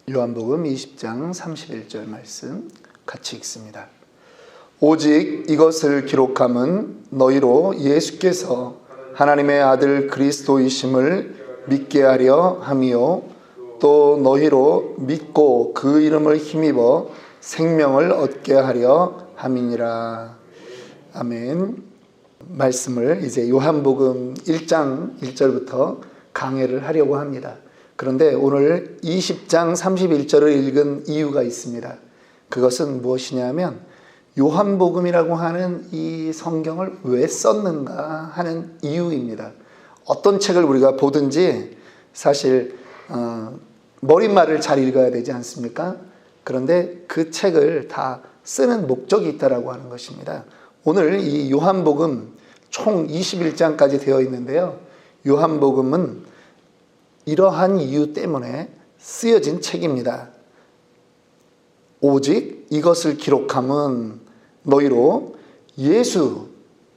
요한복음 20장 31절 말씀 같이 읽습니다. 오직 이것을 기록함은 너희로 예수께서 하나님의 아들 그리스도이심을 믿게 하려 함이요 또 너희로 믿고 그 이름을 힘입어 생명을 얻게 하려 함이니라. 아멘. 말씀을 이제 요한복음 1장 1절부터 강해를 하려고 합니다. 그런데 오늘 20장 31절을 읽은 이유가 있습니다. 그것은 무엇이냐면 요한복음이라고 하는 이 성경을 왜 썼는가 하는 이유입니다. 어떤 책을 우리가 보든지 사실 머릿말을 잘 읽어야 되지 않습니까? 그런데 그 책을 다 쓰는 목적이 있다라고 하는 것입니다. 오늘 이 요한복음 총 21장까지 되어 있는데요. 요한복음은 이러한 이유 때문에 쓰여진 책입니다. 오직 이것을 기록함은 너희로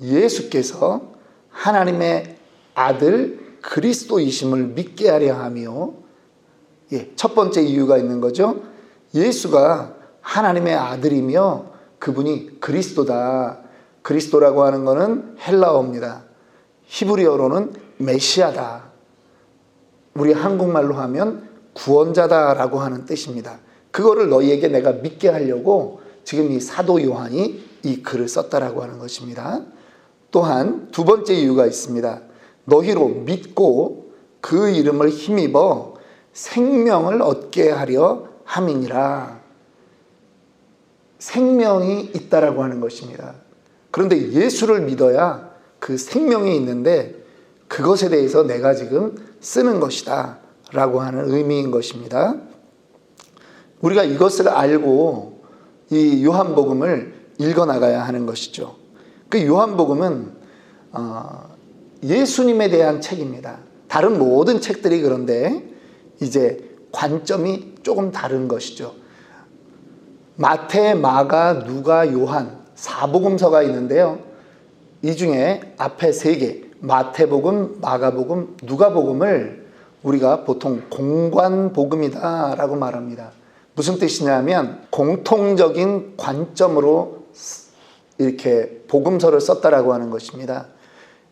예수께서 하나님의 아들 그리스도이심을 믿게 하려 하며, 첫 번째 이유가 있는 거죠. 예수가 하나님의 아들이며 그분이 그리스도다. 그리스도라고 하는 것은 헬라어입니다. 히브리어로는 메시아다. 우리 한국말로 하면 구원자다라고 하는 뜻입니다. 그거를 너희에게 내가 믿게 하려고 지금 이 사도 요한이 이 글을 썼다라고 하는 것입니다. 또한 두 번째 이유가 있습니다. 너희로 믿고 그 이름을 힘입어 생명을 얻게 하려 함이니라. 생명이 있다라고 하는 것입니다. 그런데 예수를 믿어야 그 생명이 있는데 그것에 대해서 내가 지금 쓰는 것이다 라고 하는 의미인 것입니다. 우리가 이것을 알고 이 요한복음을 읽어나가야 하는 것이죠. 그 요한복음은 예수님에 대한 책입니다. 다른 모든 책들이 그런데 이제 관점이 조금 다른 것이죠. 마태, 마가, 누가, 요한 4복음서가 있는데요. 이 중에 앞에 3개 마태복음, 마가복음, 누가복음을 우리가 보통 공관복음이다 라고 말합니다. 무슨 뜻이냐면 공통적인 관점으로 이렇게 복음서를 썼다라고 하는 것입니다.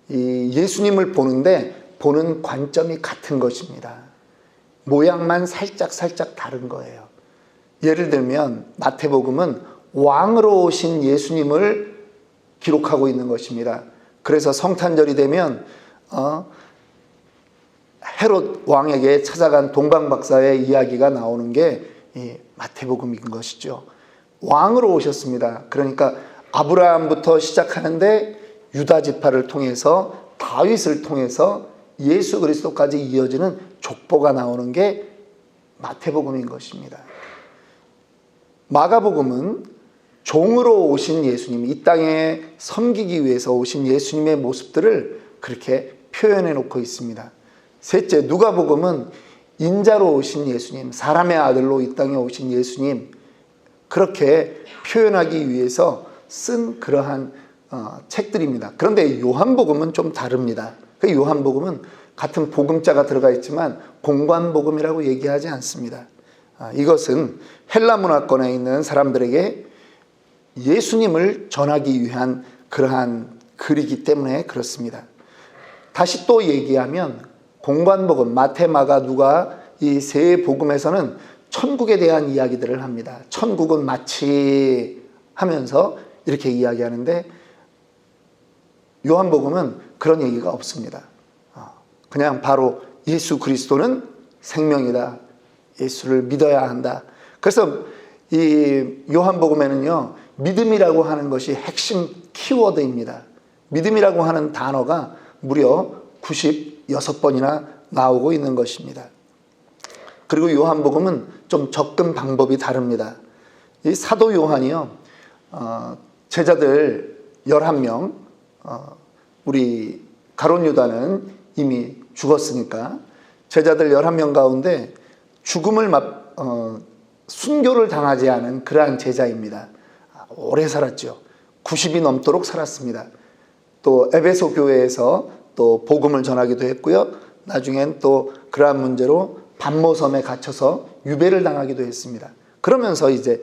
이 예수님을 보는데 보는 관점이 같은 것입니다. 모양만 살짝 다른 거예요. 예를 들면 마태복음은 왕으로 오신 예수님을 기록하고 있는 것입니다. 그래서 성탄절이 되면 헤롯 왕에게 찾아간 동방박사의 이야기가 나오는 게 이 마태복음인 것이죠. 왕으로 오셨습니다. 그러니까 아브라함부터 시작하는데 유다 지파를 통해서 다윗을 통해서 예수 그리스도까지 이어지는 족보가 나오는 게 마태복음인 것입니다. 마가복음은 종으로 오신 예수님, 이 땅에 섬기기 위해서 오신 예수님의 모습들을 그렇게 표현해 놓고 있습니다. 셋째, 누가복음은 인자로 오신 예수님, 사람의 아들로 이 땅에 오신 예수님, 그렇게 표현하기 위해서 쓴 그러한 책들입니다. 그런데 요한복음은 좀 다릅니다. 그 요한복음은 같은 복음자가 들어가 있지만 공관복음이라고 얘기하지 않습니다. 이것은 헬라 문화권에 있는 사람들에게 예수님을 전하기 위한 그러한 글이기 때문에 그렇습니다. 다시 또 얘기하면 공관복음, 마태, 마가, 누가 이 세 복음에서는 천국에 대한 이야기들을 합니다. 천국은 마치 하면서 이렇게 이야기하는데 요한복음은 그런 얘기가 없습니다. 그냥 바로 예수 그리스도는 생명이다. 예수를 믿어야 한다. 그래서 이 요한복음에는요, 믿음이라고 하는 것이 핵심 키워드입니다. 믿음이라고 하는 단어가 무려 96번이나 나오고 있는 것입니다. 그리고 요한복음은 좀 접근 방법이 다릅니다. 이 사도 요한이요, 제자들 11명, 우리 가룟 유다는 이미 죽었으니까 제자들 11명 가운데 죽음을 순교를 당하지 않은 그러한 제자입니다. 오래 살았죠. 90이 넘도록 살았습니다. 또 에베소 교회에서 또 복음을 전하기도 했고요. 나중엔 또 그러한 문제로 반모섬에 갇혀서 유배를 당하기도 했습니다. 그러면서 이제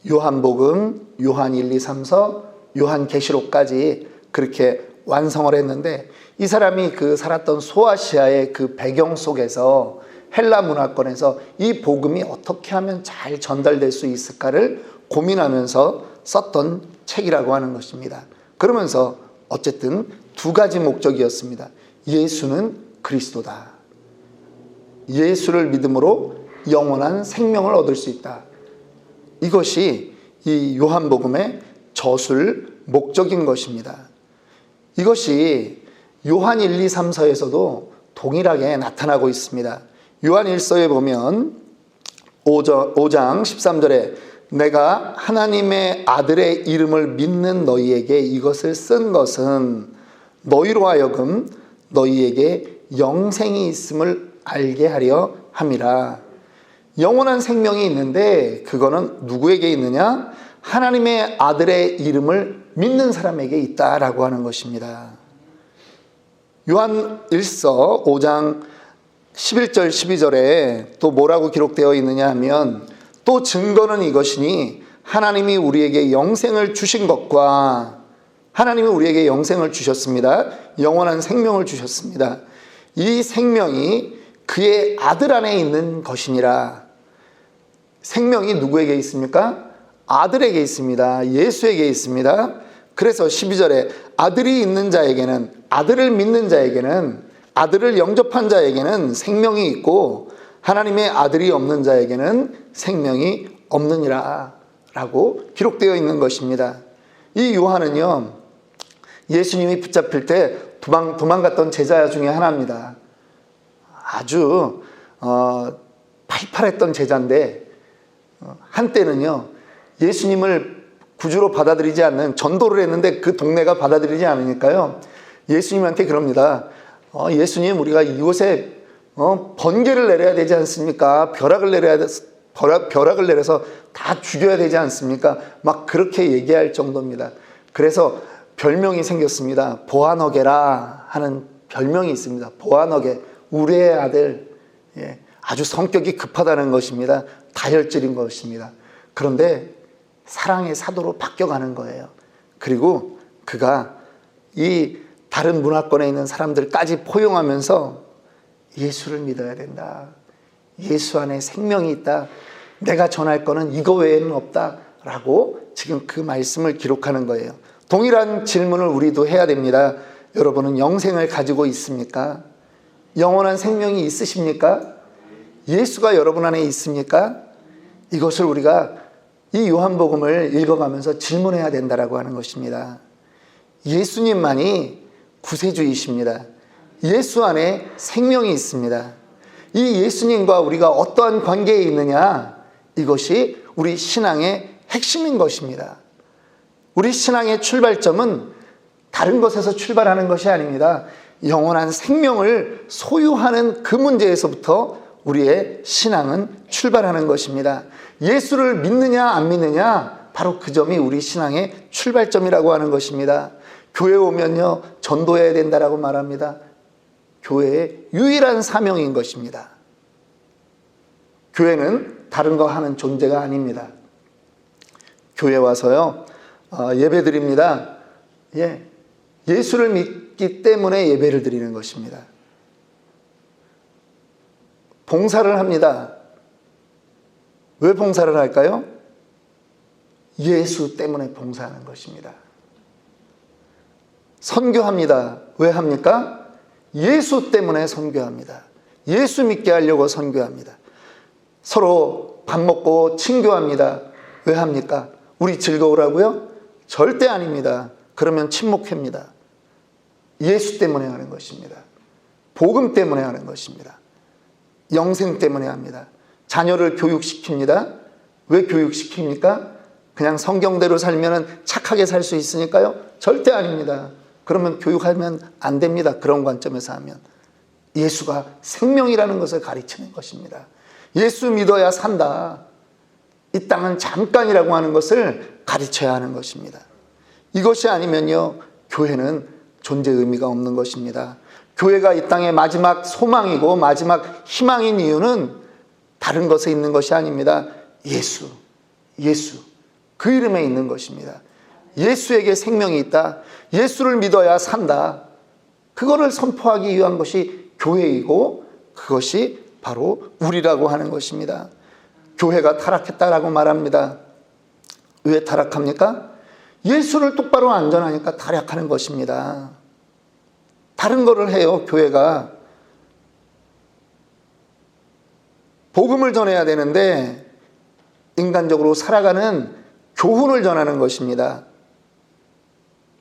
요한복음, 요한 1, 2, 3서, 요한계시록까지 그렇게 완성을 했는데, 이 사람이 그 살았던 소아시아의 그 배경 속에서 헬라 문화권에서 이 복음이 어떻게 하면 잘 전달될 수 있을까를 고민하면서 썼던 책이라고 하는 것입니다. 그러면서 어쨌든 두 가지 목적이었습니다. 예수는 그리스도다. 예수를 믿음으로 영원한 생명을 얻을 수 있다. 이것이 이 요한복음의 저술 목적인 것입니다. 이것이 요한 1, 2, 3서에서도 동일하게 나타나고 있습니다. 요한 1서에 보면 5장 13절에 내가 하나님의 아들의 이름을 믿는 너희에게 이것을 쓴 것은 너희로 하여금 너희에게 영생이 있음을 알게 하려 함이라. 영원한 생명이 있는데 그거는 누구에게 있느냐? 하나님의 아들의 이름을 믿는 사람에게 있다라고 하는 것입니다. 요한 1서 5장 11절 12절에 또 뭐라고 기록되어 있느냐 하면, 또 증거는 이것이니 하나님이 우리에게 영생을 주신 것과, 하나님이 우리에게 영생을 주셨습니다. 영원한 생명을 주셨습니다. 이 생명이 그의 아들 안에 있는 것이니라. 생명이 누구에게 있습니까? 아들에게 있습니다. 예수에게 있습니다. 그래서 12절에 아들이 있는 자에게는, 아들을 믿는 자에게는, 아들을 영접한 자에게는 생명이 있고 하나님의 아들이 없는 자에게는 생명이 없느니라 라고 기록되어 있는 것입니다. 이 요한은요, 예수님이 붙잡힐 때 도망갔던 제자 중에 하나입니다. 아주 팔팔했던 제자인데, 한때는요 예수님을 구주로 받아들이지 않는, 전도를 했는데 그 동네가 받아들이지 않으니까요 예수님한테 그럽니다. 예수님, 우리가 이곳에 번개를 내려야 되지 않습니까? 벼락을 내려서 다 죽여야 되지 않습니까? 막 그렇게 얘기할 정도입니다. 그래서 별명이 생겼습니다. 보아너게라 하는 별명이 있습니다. 보아너게, 우리의 아들. 예, 아주 성격이 급하다는 것입니다. 다혈질인 것입니다. 그런데 사랑의 사도로 바뀌어가는 거예요. 그리고 그가 이 다른 문화권에 있는 사람들까지 포용하면서 예수를 믿어야 된다. 예수 안에 생명이 있다. 내가 전할 거는 이거 외에는 없다. 라고 지금 그 말씀을 기록하는 거예요. 동일한 질문을 우리도 해야 됩니다. 여러분은 영생을 가지고 있습니까? 영원한 생명이 있으십니까? 예수가 여러분 안에 있습니까? 이것을 우리가 이 요한복음을 읽어가면서 질문해야 된다라고 하는 것입니다. 예수님만이 구세주이십니다. 예수 안에 생명이 있습니다. 이 예수님과 우리가 어떠한 관계에 있느냐, 이것이 우리 신앙의 핵심인 것입니다. 우리 신앙의 출발점은 다른 것에서 출발하는 것이 아닙니다. 영원한 생명을 소유하는 그 문제에서부터 우리의 신앙은 출발하는 것입니다. 예수를 믿느냐 안 믿느냐, 바로 그 점이 우리 신앙의 출발점이라고 하는 것입니다. 교회 오면요 전도해야 된다라고 말합니다. 교회의 유일한 사명인 것입니다. 교회는 다른 거 하는 존재가 아닙니다. 교회 와서요 예배 드립니다. 예수를 믿기 때문에 예배를 드리는 것입니다. 봉사를 합니다. 왜 봉사를 할까요? 예수 때문에 봉사하는 것입니다. 선교합니다. 왜 합니까? 예수 때문에 선교합니다. 예수 믿게 하려고 선교합니다. 서로 밥 먹고 친교합니다. 왜 합니까? 우리 즐거우라고요? 절대 아닙니다. 그러면 침묵합니다. 예수 때문에 하는 것입니다. 복음 때문에 하는 것입니다. 영생 때문에 합니다. 자녀를 교육시킵니다. 왜 교육시킵니까? 그냥 성경대로 살면 착하게 살 수 있으니까요? 절대 아닙니다. 그러면 교육하면 안 됩니다. 그런 관점에서 하면. 예수가 생명이라는 것을 가르치는 것입니다. 예수 믿어야 산다. 이 땅은 잠깐이라고 하는 것을 가르쳐야 하는 것입니다. 이것이 아니면요 교회는 존재 의미가 없는 것입니다. 교회가 이 땅의 마지막 소망이고 마지막 희망인 이유는 다른 것에 있는 것이 아닙니다. 예수. 그 이름에 있는 것입니다. 예수에게 생명이 있다. 예수를 믿어야 산다. 그거를 선포하기 위한 것이 교회이고 그것이 바로 우리라고 하는 것입니다. 교회가 타락했다라고 말합니다. 왜 타락합니까? 예수를 똑바로 안 전하니까 타락하는 것입니다. 다른 거를 해요. 교회가 복음을 전해야 되는데 인간적으로 살아가는 교훈을 전하는 것입니다.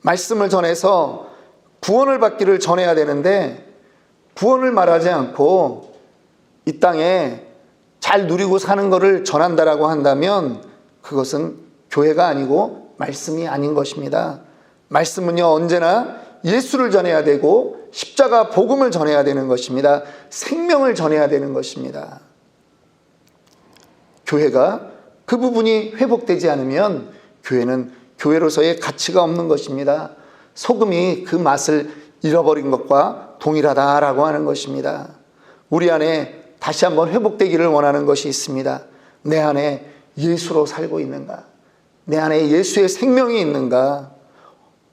말씀을 전해서 구원을 받기를 전해야 되는데 구원을 말하지 않고 이 땅에 잘 누리고 사는 것을 전한다라고 한다면 그것은 교회가 아니고 말씀이 아닌 것입니다. 말씀은요, 언제나 예수를 전해야 되고 십자가 복음을 전해야 되는 것입니다. 생명을 전해야 되는 것입니다. 교회가 그 부분이 회복되지 않으면 교회는 교회로서의 가치가 없는 것입니다. 소금이 그 맛을 잃어버린 것과 동일하다라고 하는 것입니다. 우리 안에 다시 한번 회복되기를 원하는 것이 있습니다. 내 안에 예수로 살고 있는가? 내 안에 예수의 생명이 있는가?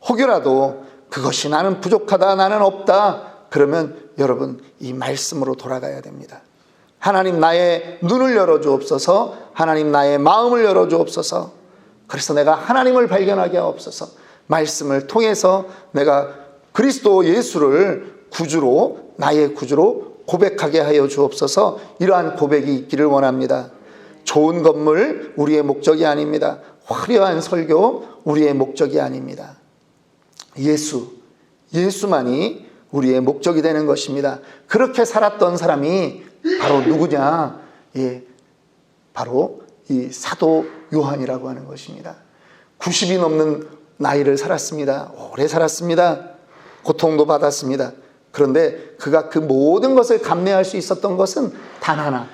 혹여라도 그것이 나는 부족하다, 나는 없다, 그러면 여러분 이 말씀으로 돌아가야 됩니다. 하나님 나의 눈을 열어주옵소서. 하나님 나의 마음을 열어주옵소서. 그래서 내가 하나님을 발견하게 하옵소서. 말씀을 통해서 내가 그리스도 예수를 구주로, 나의 구주로 고백하게 하여 주옵소서. 이러한 고백이 있기를 원합니다. 좋은 건물 우리의 목적이 아닙니다. 화려한 설교 우리의 목적이 아닙니다. 예수만이 우리의 목적이 되는 것입니다. 그렇게 살았던 사람이 바로 누구냐? 바로 이 사도 요한이라고 하는 것입니다. 90이 넘는 나이를 살았습니다. 오래 살았습니다. 고통도 받았습니다. 그런데 그가 그 모든 것을 감내할 수 있었던 것은 단 하나.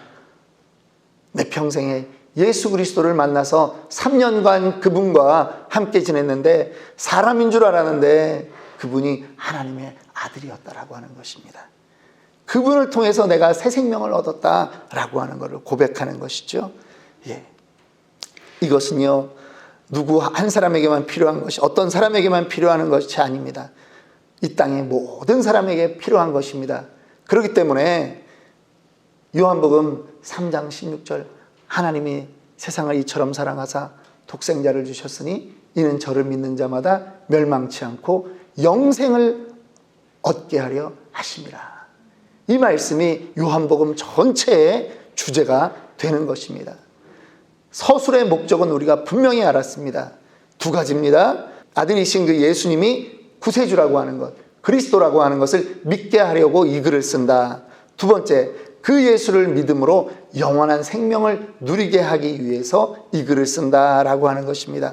내 평생에 예수 그리스도를 만나서 3년간 그분과 함께 지냈는데 사람인 줄 알았는데 그분이 하나님의 아들이었다라고 하는 것입니다. 그분을 통해서 내가 새 생명을 얻었다라고 하는 것을 고백하는 것이죠. 이것은요, 누구 한 사람에게만 필요한 것이, 어떤 사람에게만 필요한 것이 아닙니다. 이 땅의 모든 사람에게 필요한 것입니다. 그렇기 때문에 요한복음 3장 16절, 하나님이 세상을 이처럼 사랑하사 독생자를 주셨으니 이는 저를 믿는 자마다 멸망치 않고 영생을 얻게 하려 하심이라. 이 말씀이 요한복음 전체의 주제가 되는 것입니다. 서술의 목적은 우리가 분명히 알았습니다. 두 가지입니다. 아들이신 그 예수님이 구세주라고 하는 것, 그리스도라고 하는 것을 믿게 하려고 이 글을 쓴다. 두 번째, 그 예수를 믿음으로 영원한 생명을 누리게 하기 위해서 이 글을 쓴다라고 하는 것입니다.